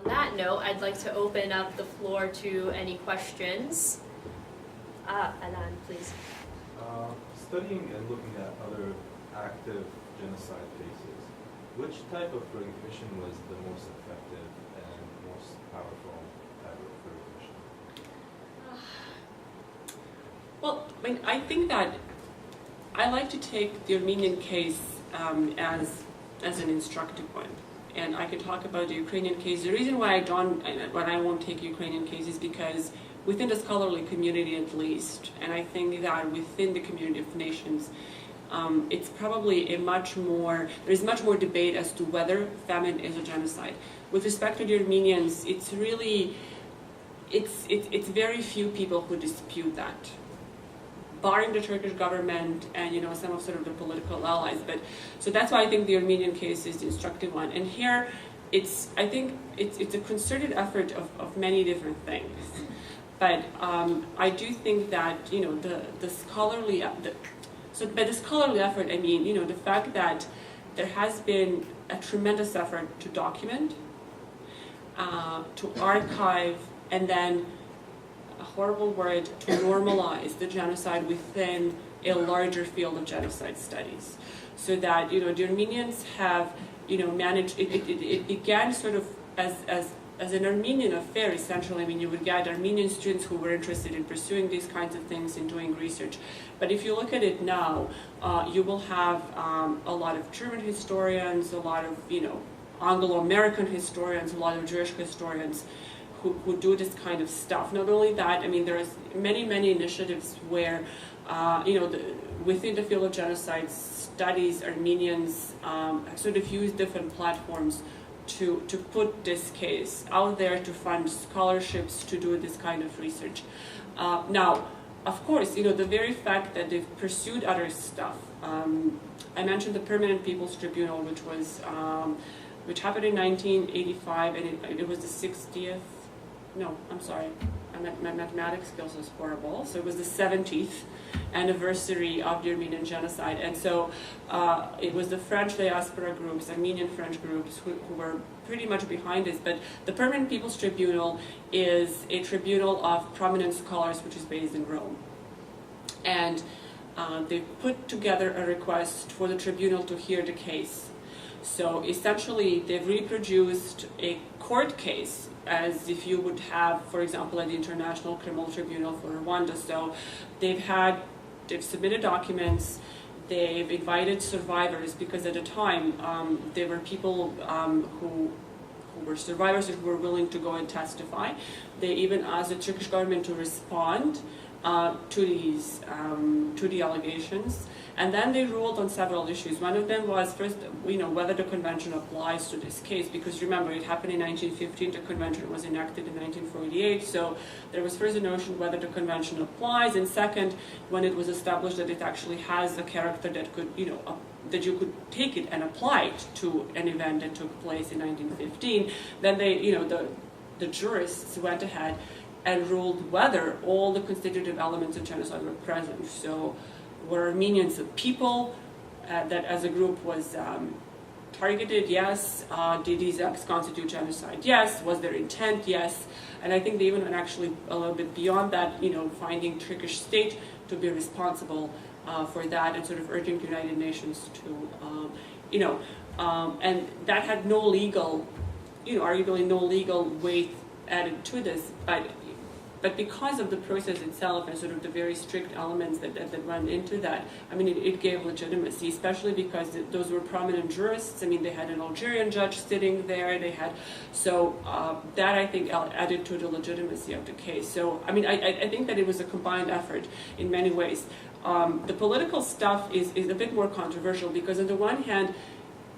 On that note, I'd like to open up the floor to any questions. Alan, please. Studying and looking at other active genocide cases, which type of recognition was the most effective and most powerful type of recognition? Well, I mean, I think that I like to take the Armenian case as an instructive one. And I can talk about the Ukrainian case. The reason why I won't take Ukrainian case is because within the scholarly community at least, and I think that within the community of nations, it's probably there's much more debate as to whether famine is a genocide. With respect to the Armenians, it's very few people who dispute that, barring the Turkish government and some of sort of the political allies. But so that's why I think the Armenian case is the instructive one. And here, I think it's a concerted effort of many different things. But I do think that the scholarly by the scholarly effort, I mean the fact that there has been a tremendous effort to document, to archive, and then a horrible word, to normalize the genocide within a larger field of genocide studies, so that the Armenians have managed. It began sort of as an Armenian affair, essentially. I mean, you would get Armenian students who were interested in pursuing these kinds of things and doing research. But if you look at it now, you will have a lot of German historians, a lot of Anglo-American historians, a lot of Jewish historians who do this kind of stuff. Not only that, I mean, there is many initiatives where, within the field of genocide studies, Armenians sort of use different platforms to put this case out there, to fund scholarships, to do this kind of research. Now, of course, the very fact that they've pursued other stuff. I mentioned the Permanent People's Tribunal, which happened in 1985, and it was the 60th. No, I'm sorry. My mathematics skills is horrible. So it was the 70th anniversary of the Armenian genocide. And so it was the French diaspora groups, Armenian French groups, who were pretty much behind this. But the Permanent People's Tribunal is a tribunal of prominent scholars which is based in Rome. And they put together a request for the tribunal to hear the case. So essentially, they've reproduced a court case as if you would have, for example, at the International Criminal Tribunal for Rwanda. So they've submitted documents, they've invited survivors, because at the time there were people who were survivors and who were willing to go and testify. They even asked the Turkish government to respond to the allegations, and then they ruled on several issues. One of them was first, whether the convention applies to this case, because remember, it happened in 1915. The convention was enacted in 1948. So there was first a notion whether the convention applies, and second, when it was established that it actually has a character that could, that you could take it and apply it to an event that took place in 1915. Then they, the jurists went ahead and ruled whether all the constitutive elements of genocide were present. So were Armenians a people that as a group was targeted? Yes. Did these acts constitute genocide? Yes. Was there intent? Yes. And I think they even went actually a little bit beyond that, finding Turkish state to be responsible for that, and sort of urging the United Nations to, and that had no legal, arguably no legal weight added to this, but because of the process itself and sort of the very strict elements that run into that, I mean, it gave legitimacy, especially because those were prominent jurists. I mean, they had an Algerian judge sitting there. They had, so that I think added to the legitimacy of the case. So, I mean, I think that it was a combined effort in many ways. The political stuff is a bit more controversial, because on the one hand,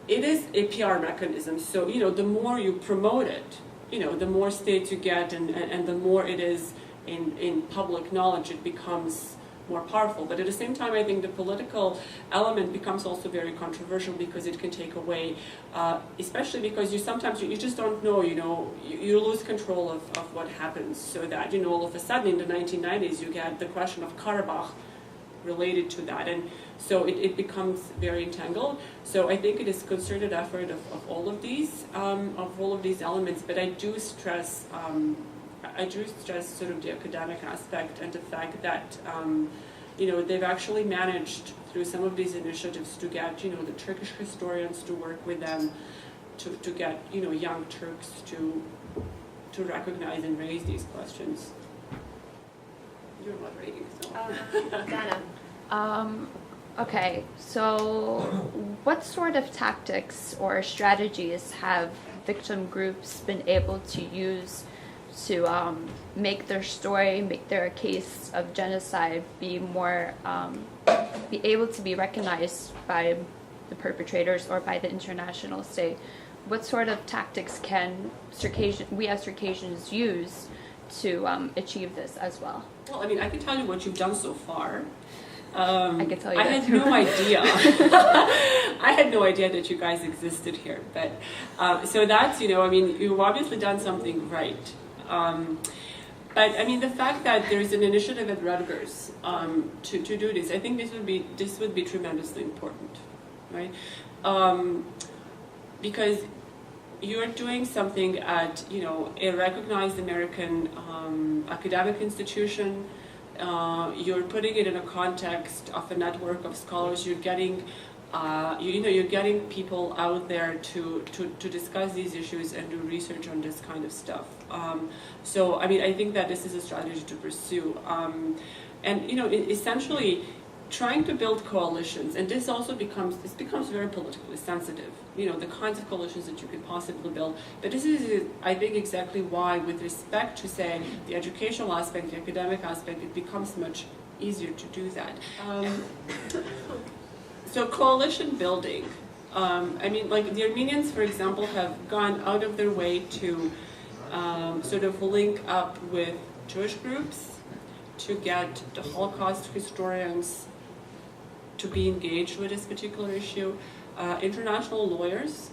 it is a PR mechanism. So, the more you promote it, the more states you get, and the more it is in public knowledge, it becomes more powerful. But at the same time, I think the political element becomes also very controversial, because it can take away, especially because you just don't know, you lose control of what happens. So that, all of a sudden in the 1990s, you get the question of Karabakh related to that. And So it becomes very entangled. So I think it is concerted effort of all of these elements. But I do stress sort of the academic aspect and the fact that they've actually managed through some of these initiatives to get the Turkish historians to work with them, to get young Turks to recognize and raise these questions. You're moderating, so. Dana. Okay, so what sort of tactics or strategies have victim groups been able to use to make their story, make their case of genocide be able to be recognized by the perpetrators or by the international state? What sort of tactics can we as Circassians use to achieve this as well? Well, I mean, I can tell you what you've done so far. I can tell you I that had too. no idea. I had no idea that you guys existed here. But so that's, you've obviously done something right. But I mean, the fact that there is an initiative at Rutgers to do this, I think this would be tremendously important, right? Because you're doing something at a recognized American academic institution. You're putting it in a context of a network of scholars. You're getting you're getting people out there to discuss these issues and do research on this kind of stuff. So I mean, I think that this is a strategy to pursue, and essentially trying to build coalitions, and this becomes very politically sensitive. The kinds of coalitions that you could possibly build. But this is, I think, exactly why, with respect to, say, the educational aspect, the academic aspect, it becomes much easier to do that. So coalition building. I mean, like the Armenians, for example, have gone out of their way to sort of link up with Jewish groups to get the Holocaust historians to be engaged with this particular issue. International lawyers,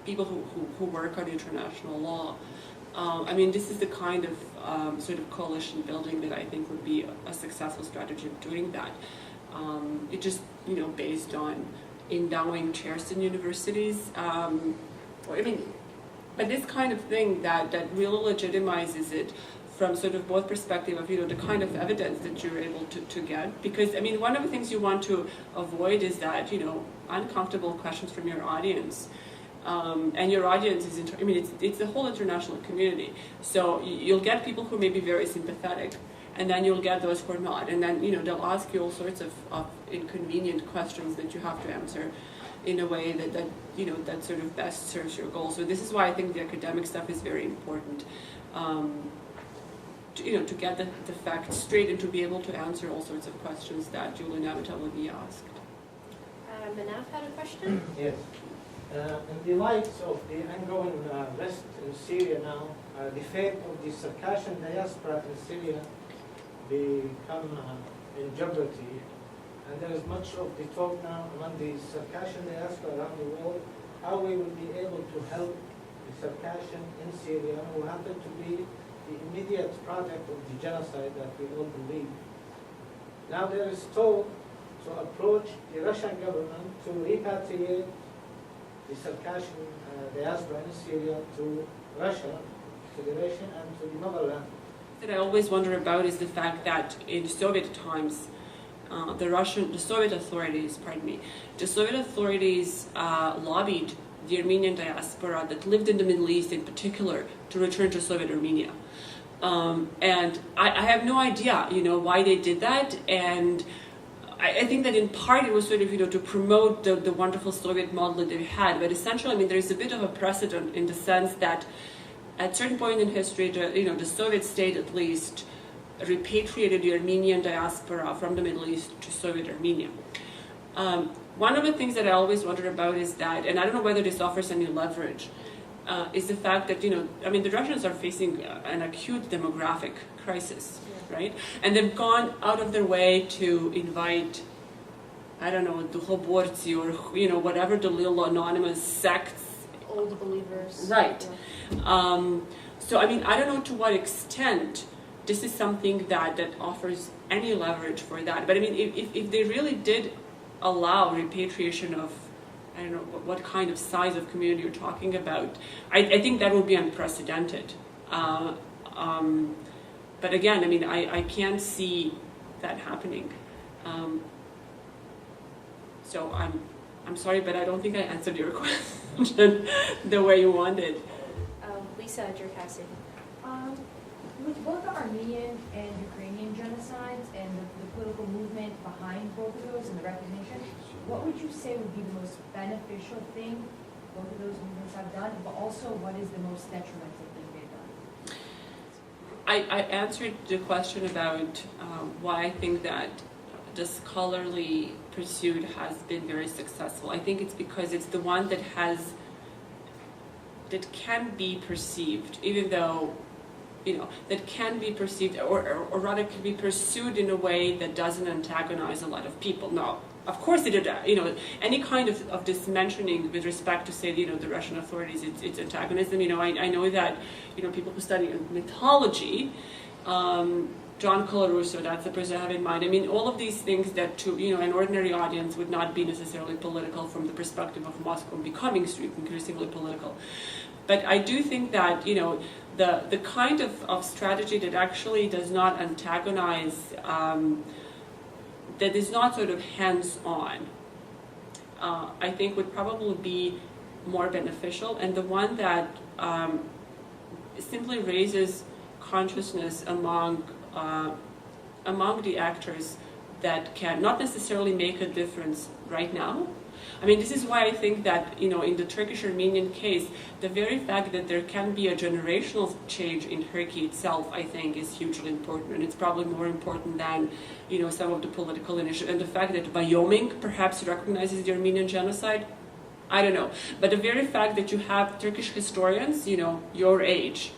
people who work on international law. I mean, this is the kind of sort of coalition building that I think would be a successful strategy of doing that. It just, based on endowing chairs in universities. But this kind of thing that really legitimizes it from sort of both perspective of, the kind of evidence that you're able to get. Because, I mean, one of the things you want to avoid is that, uncomfortable questions from your audience. And your audience is, it's the whole international community. So you'll get people who may be very sympathetic, and then you'll get those who are not. And then, they'll ask you all sorts of inconvenient questions that you have to answer in a way that sort of best serves your goals. So this is why I think the academic stuff is very important. To get the facts straight and to be able to answer all sorts of questions that you will inevitably be asked. Manaf had a question? Yes. In the light of the ongoing rest in Syria now, the fate of the Circassian diaspora in Syria become in jeopardy. And there is much of the talk now among the Circassian diaspora around the world, how we will be able to help the Circassian in Syria, who happen to be the immediate product of the genocide that we all believe. Now there is talk to approach the Russian government to repatriate the Circassian diaspora in Syria to Russia, Federation, and to the motherland. What I always wonder about is the fact that in Soviet times, the Soviet authorities lobbied the Armenian diaspora that lived in the Middle East in particular to return to Soviet Armenia. And I have no idea, why they did that. And I think that in part it was sort of, to promote the wonderful Soviet model that they had. But essentially, there's a bit of a precedent in the sense that at a certain point in history, the Soviet state at least repatriated the Armenian diaspora from the Middle East to Soviet Armenia. One of the things that I always wonder about is that, and I don't know whether this offers any leverage, is the fact that, the Russians are facing an acute demographic crisis, right? And they've gone out of their way to invite, Dukhobortsi or, whatever the little anonymous sects. Old believers. Right. Yeah. So, I don't know to what extent this is something that offers any leverage for that. But I mean, if they really did allow repatriation of, I don't know what kind of size of community you're talking about, I think that would be unprecedented. But again, I mean, I can't see that happening. So I'm sorry, but I don't think I answered your question the way you wanted. Lisa Circassian. With both the Armenian and Ukrainian genocides and the political movement behind both of those and the recognition, what would you say would be the most beneficial thing both of those movements have done, but also what is the most detrimental thing they've done? I answered the question about why I think that the scholarly pursuit has been very successful. I think it's because it's the one that can be perceived, even though, that can be perceived, or rather can be pursued in a way that doesn't antagonize a lot of people. Now, of course, any kind of this mentioning with respect to, say, the Russian authorities, it's antagonism. I know that, people who study mythology, John Colarusso, that's the person I have in mind. I mean, all of these things that to, an ordinary audience would not be necessarily political from the perspective of Moscow becoming increasingly political. But I do think that, the kind of strategy that actually does not antagonize, that is not sort of hands-on, I think would probably be more beneficial, and the one that simply raises consciousness among the actors that can not necessarily make a difference right now. I mean, this is why I think that, in the Turkish-Armenian case, the very fact that there can be a generational change in Turkey itself, I think, is hugely important. And it's probably more important than, some of the political initiatives. And the fact that Wyoming perhaps recognizes the Armenian genocide, I don't know. But the very fact that you have Turkish historians, your age,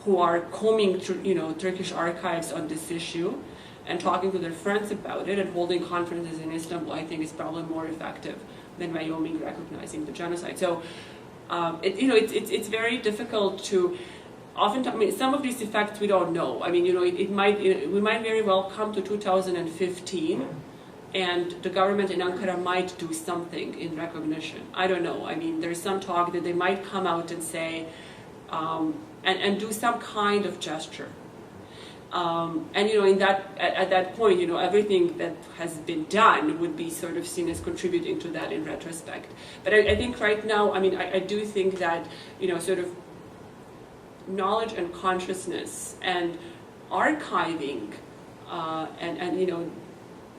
who are combing through, Turkish archives on this issue and talking to their friends about it and holding conferences in Istanbul, I think is probably more effective than Wyoming recognizing the genocide. So, it's very difficult to. Oftentimes, I mean, some of these effects we don't know. I mean, we might very well come to 2015, and the government in Ankara might do something in recognition. I don't know. I mean, there's some talk that they might come out and say, and do some kind of gesture. And at that point, everything that has been done would be sort of seen as contributing to that in retrospect. But I think right now, I mean, I do think that, sort of knowledge and consciousness and archiving and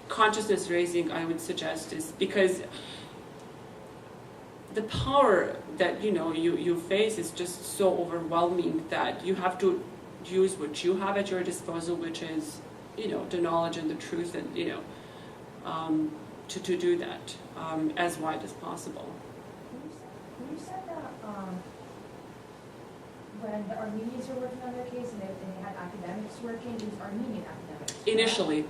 consciousness raising, I would suggest, is because the power that, you face is just so overwhelming that you have to use what you have at your disposal, which is, the knowledge and the truth, and to do that as wide as possible. You said that when the Armenians were working on their case and they had academics working, it was Armenian academics. Initially.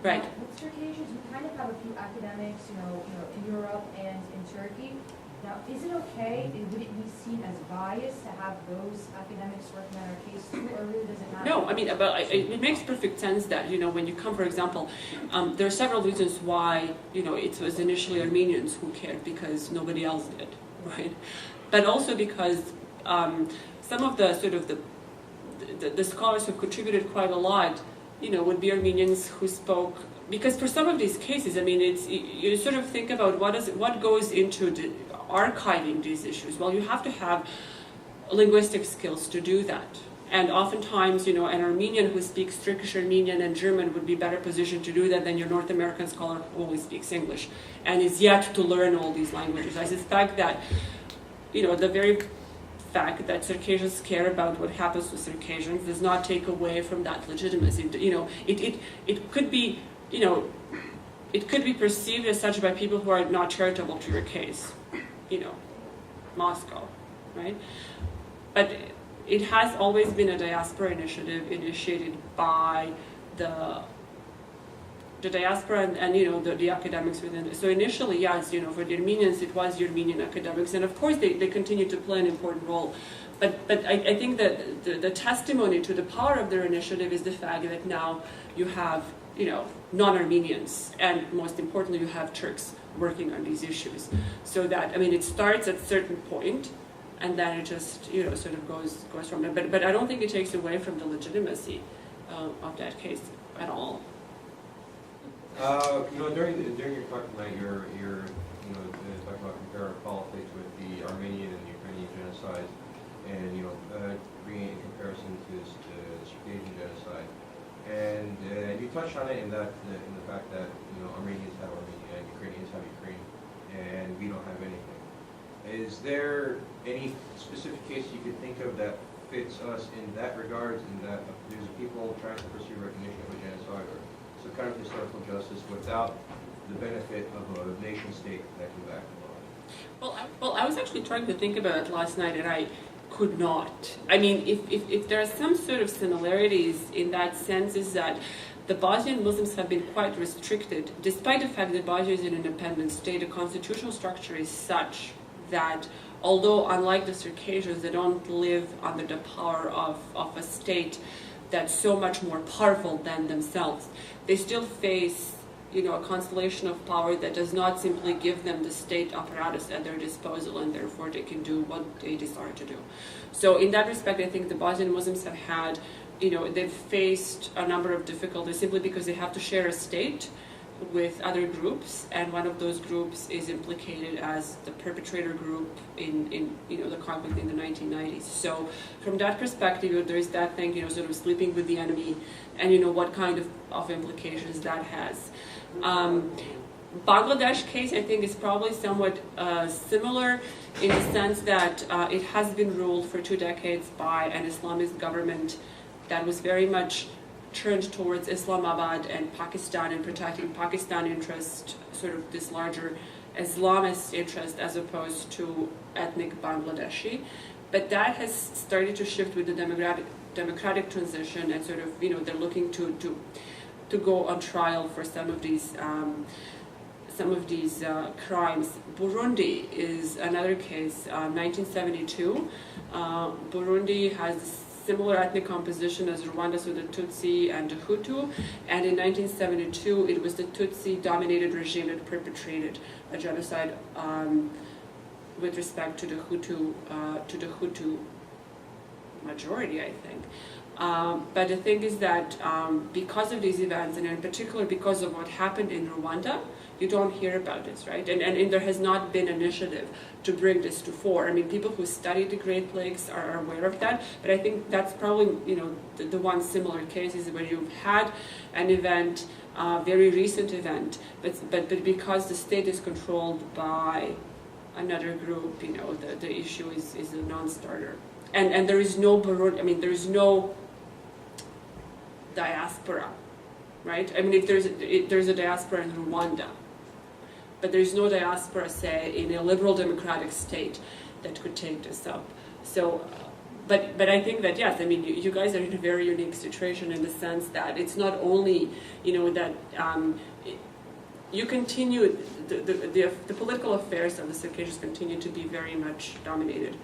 Right. With Circassians, we kind of have a few academics, in Europe and in Turkey. Now, is it okay, would it be seen as biased to have those academics working on our case too, or really does it matter? No, I mean, it makes perfect sense that, when you come, for example, there are several reasons why, it was initially Armenians who cared, because nobody else did, right? But also because some of the sort of the scholars who contributed quite a lot, would be Armenians who spoke, because for some of these cases, I mean, you sort of think about what goes into archiving these issues. Well, you have to have linguistic skills to do that. And oftentimes, an Armenian who speaks Turkish, Armenian, and German would be better positioned to do that than your North American scholar who only speaks English and is yet to learn all these languages. I suspect that, the very fact that Circassians care about what happens to Circassians does not take away from that legitimacy. It could be, it could be perceived as such by people who are not charitable to your case. Moscow, right? But it has always been a diaspora initiative initiated by the the diaspora and the academics within it. So initially, yes, for the Armenians, it was the Armenian academics, and of course they continue to play an important role. But I think that the testimony to the power of their initiative is the fact that now you have non-Armenians, and most importantly, you have Turks working on these issues. So that it starts at a certain point, and then it just sort of goes from there. But I don't think it takes away from the legitimacy of that case at all. During your talk tonight, you're talking about comparative politics with the Armenian and Ukrainian genocide, and bringing it in comparison to the Circassian genocide. And you touched on it in the fact that Armenians have Armenia and Ukrainians have Ukraine, and we don't have anything. Is there any specific case you could think of that fits us in that regard, in that there's people trying to pursue recognition of a genocide or some kind of historical justice without the benefit of a nation state that can back them up? Well, I was actually trying to think about it last night, and I could not. If there are some sort of similarities in that sense, is that the Bosnian Muslims have been quite restricted, despite the fact that Bosnia is an independent state. The constitutional structure is such that, although unlike the Circassians, they don't live under the power of a state that's so much more powerful than themselves, they still face a constellation of power that does not simply give them the state apparatus at their disposal, and therefore they can do what they desire to do. So in that respect, I think the Bosnian Muslims have had, they've faced a number of difficulties simply because they have to share a state with other groups, and one of those groups is implicated as the perpetrator group in the conflict in the 1990s. So from that perspective, there is that thing, sort of sleeping with the enemy, and what kind of implications that has. Bangladesh case, I think, is probably somewhat similar in the sense that it has been ruled for 2 decades by an Islamist government that was very much turned towards Islamabad and Pakistan and protecting Pakistan interest, sort of this larger Islamist interest as opposed to ethnic Bangladeshi. But that has started to shift with the democratic transition, and sort of, they're looking to go on trial for some of these crimes. Burundi is another case. 1972, Burundi has similar ethnic composition as Rwanda, so the Tutsi and the Hutu, and in 1972 it was the Tutsi-dominated regime that perpetrated a genocide with respect to the Hutu majority, I think. But the thing is that because of these events, and in particular because of what happened in Rwanda, you don't hear about this, right? And there has not been initiative to bring this to fore. People who study the Great Lakes are aware of that, but I think that's probably, the one similar case is where you've had an event, very recent event, but because the state is controlled by another group, the issue is a non-starter. And there is no Burundi, there is no diaspora, right? If there's a diaspora in Rwanda, but there's no diaspora, say, in a liberal democratic state that could take this up. So, but I think that, yes, you guys are in a very unique situation in the sense that it's not only, that you continue, the political affairs of the Circassians continue to be very much dominated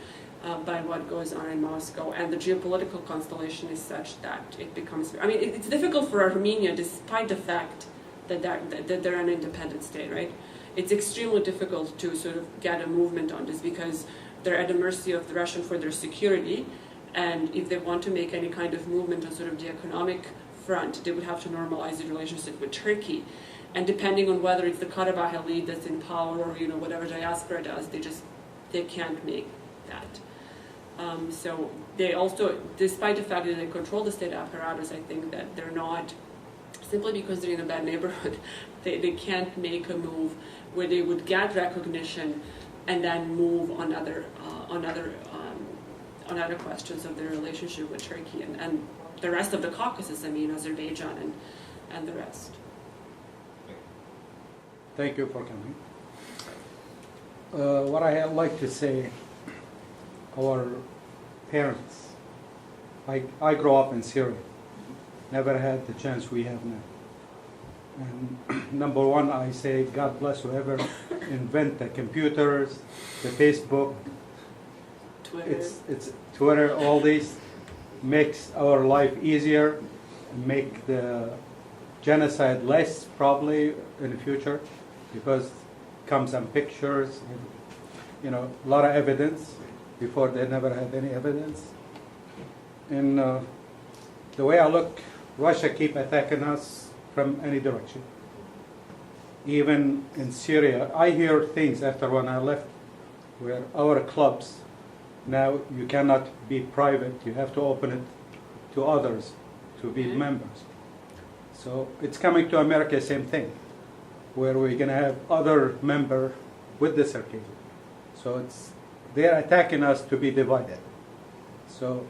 by what goes on in Moscow, and the geopolitical constellation is such that it becomes, it's difficult for Armenia despite the fact that they're an independent state, right? It's extremely difficult to sort of get a movement on this because they're at the mercy of the Russian for their security, and if they want to make any kind of movement on sort of the economic front, they would have to normalize the relationship with Turkey. And depending on whether it's the Karabakh elite that's in power or whatever diaspora does, they can't make that. So they also, despite the fact that they control the state apparatus, I think that they're not, simply because they're in a bad neighborhood, they can't make a move where they would get recognition and then move on other questions of their relationship with Turkey and the rest of the Caucasus, Azerbaijan and the rest. Thank you for coming. What I like to say, our parents, I grew up in Syria, never had the chance we have now. And number one, I say God bless whoever invent the computers, the Facebook, Twitter. it's Twitter, all these makes our life easier, make the genocide less probably in the future, because comes some pictures, a lot of evidence. Before they never had any evidence. And the way I look, Russia keep attacking us from any direction. Even in Syria, I hear things after when I left, where our clubs, now you cannot be private, you have to open it to others to be members. So it's coming to America, same thing, where we're going to have other member with the Circassian. So they're attacking us to be divided. So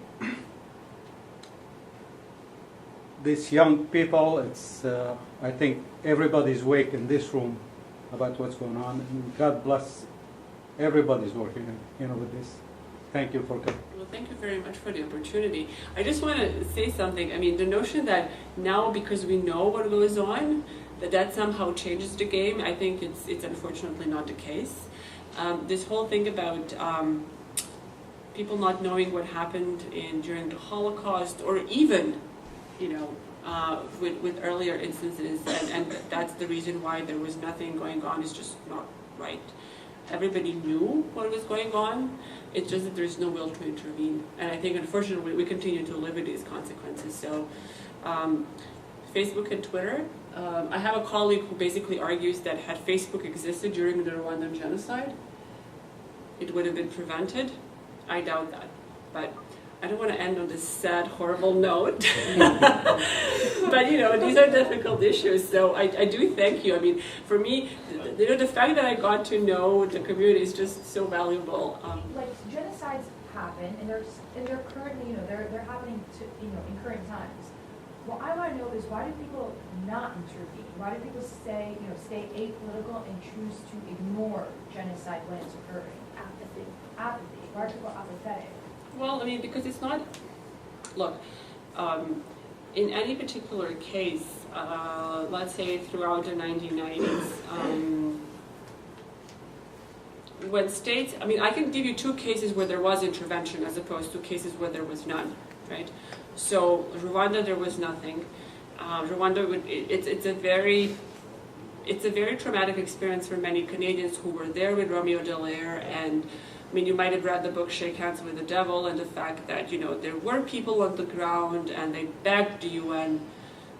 these young people, I think everybody's awake in this room about what's going on, and God bless everybody's working, with this. Thank you for coming. Well, thank you very much for the opportunity. I just want to say something. I mean, the notion that now, because we know what goes on, that somehow changes the game, I think it's unfortunately not the case. This whole thing about people not knowing what happened during the Holocaust, or even, with earlier instances, and that's the reason why there was nothing going on, is just not right. Everybody knew what was going on. It's just that there's no will to intervene. And I think, unfortunately, we continue to live with these consequences. So, Facebook and Twitter. I have a colleague who basically argues that had Facebook existed during the Rwandan genocide, it would have been prevented. I doubt that. But I don't want to end on this sad, horrible note. But, these are difficult issues. So I do thank you. I mean, for me, the fact that I got to know the community is just so valuable. Like, genocides happen, and they're currently, they're happening in current times. What I want to know is, why do people not intervene? Why do people stay apolitical and choose to ignore genocide when it's occurring? Apathy. Why are people apathetic? Well, I mean, because it's not. Look, in any particular case, let's say throughout the 1990s, when states, I mean, I can give you two cases where there was intervention as opposed to cases where there was none, right? So Rwanda, there was nothing. Rwanda, it's a very traumatic experience for many Canadians who were there with Romeo Dallaire, and I mean, you might have read the book Shake Hands with the Devil, and the fact that, there were people on the ground and they begged the UN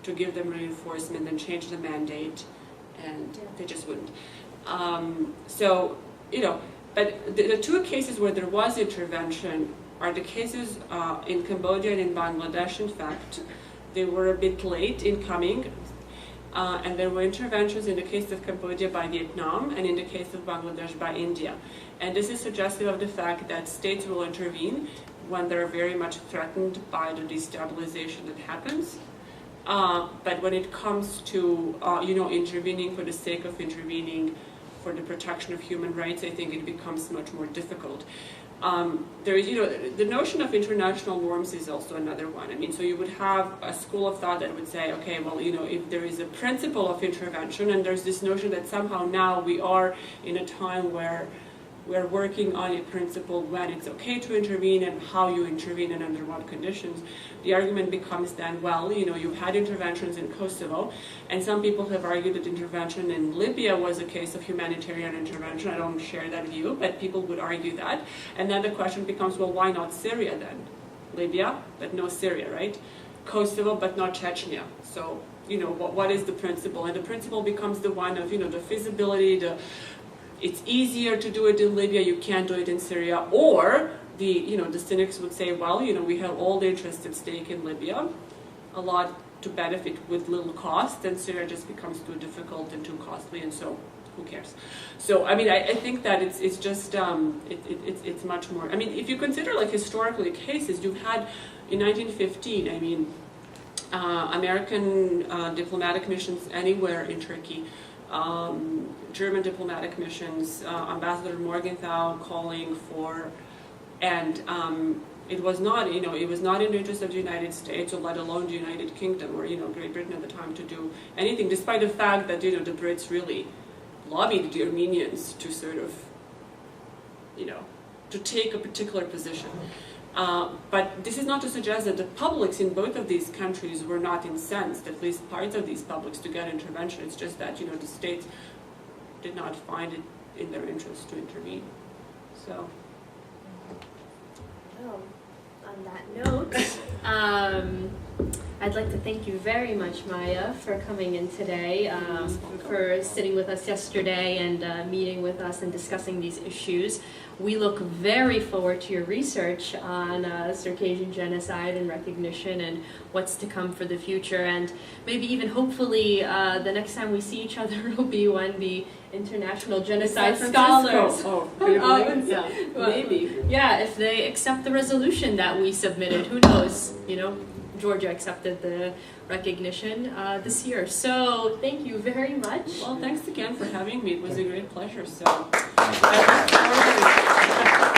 to give them reinforcement and change the mandate, and they just wouldn't. But the two cases where there was intervention are the cases in Cambodia and in Bangladesh. In fact, they were a bit late in coming, and there were interventions in the case of Cambodia by Vietnam, and in the case of Bangladesh by India. And this is suggestive of the fact that states will intervene when they're very much threatened by the destabilization that happens. But when it comes to intervening for the sake of intervening for the protection of human rights, I think it becomes much more difficult. There is, the notion of international norms is also another one. I mean, so you would have a school of thought that would say, okay, well, if there is a principle of intervention, and there's this notion that somehow now we are in a time where we're working on a principle when it's okay to intervene and how you intervene and under what conditions, the argument becomes then, well, you've had interventions in Kosovo, and some people have argued that intervention in Libya was a case of humanitarian intervention. I don't share that view, but people would argue that. And then the question becomes, well, why not Syria then? Libya, but no Syria, right? Kosovo, but not Chechnya. So, what is the principle? And the principle becomes the one of, the feasibility, it's easier to do it in Libya, you can't do it in Syria, or the cynics would say, well, we have all the interest at stake in Libya, a lot to benefit with little cost, and Syria just becomes too difficult and too costly, and so who cares? So, I mean, I think that it's just, it's much more, I mean, if you consider like historically cases, you've had in 1915, I mean, American diplomatic missions anywhere in Turkey, German diplomatic missions, Ambassador Morgenthau calling for, and It was not, it was not in the interest of the United States, or let alone the United Kingdom or, Great Britain at the time to do anything, despite the fact that, the Brits really lobbied the Armenians to sort of, to take a particular position. But this is not to suggest that the publics in both of these countries were not incensed, at least parts of these publics, to get intervention. It's just that, the states did not find it in their interest to intervene. So. Well, on that note, I'd like to thank you very much, Maja, for coming in today, for sitting with us yesterday and meeting with us and discussing these issues. We look very forward to your research on Circassian genocide and recognition and what's to come for the future. And maybe even hopefully the next time we see each other will be when the International Genocide Scholars. Oh, yeah, maybe. Yeah, if they accept the resolution that we submitted, who knows? Georgia accepted the recognition this year. So thank you very much. Well, thanks again for having me. It was a great pleasure. So I look forward to it.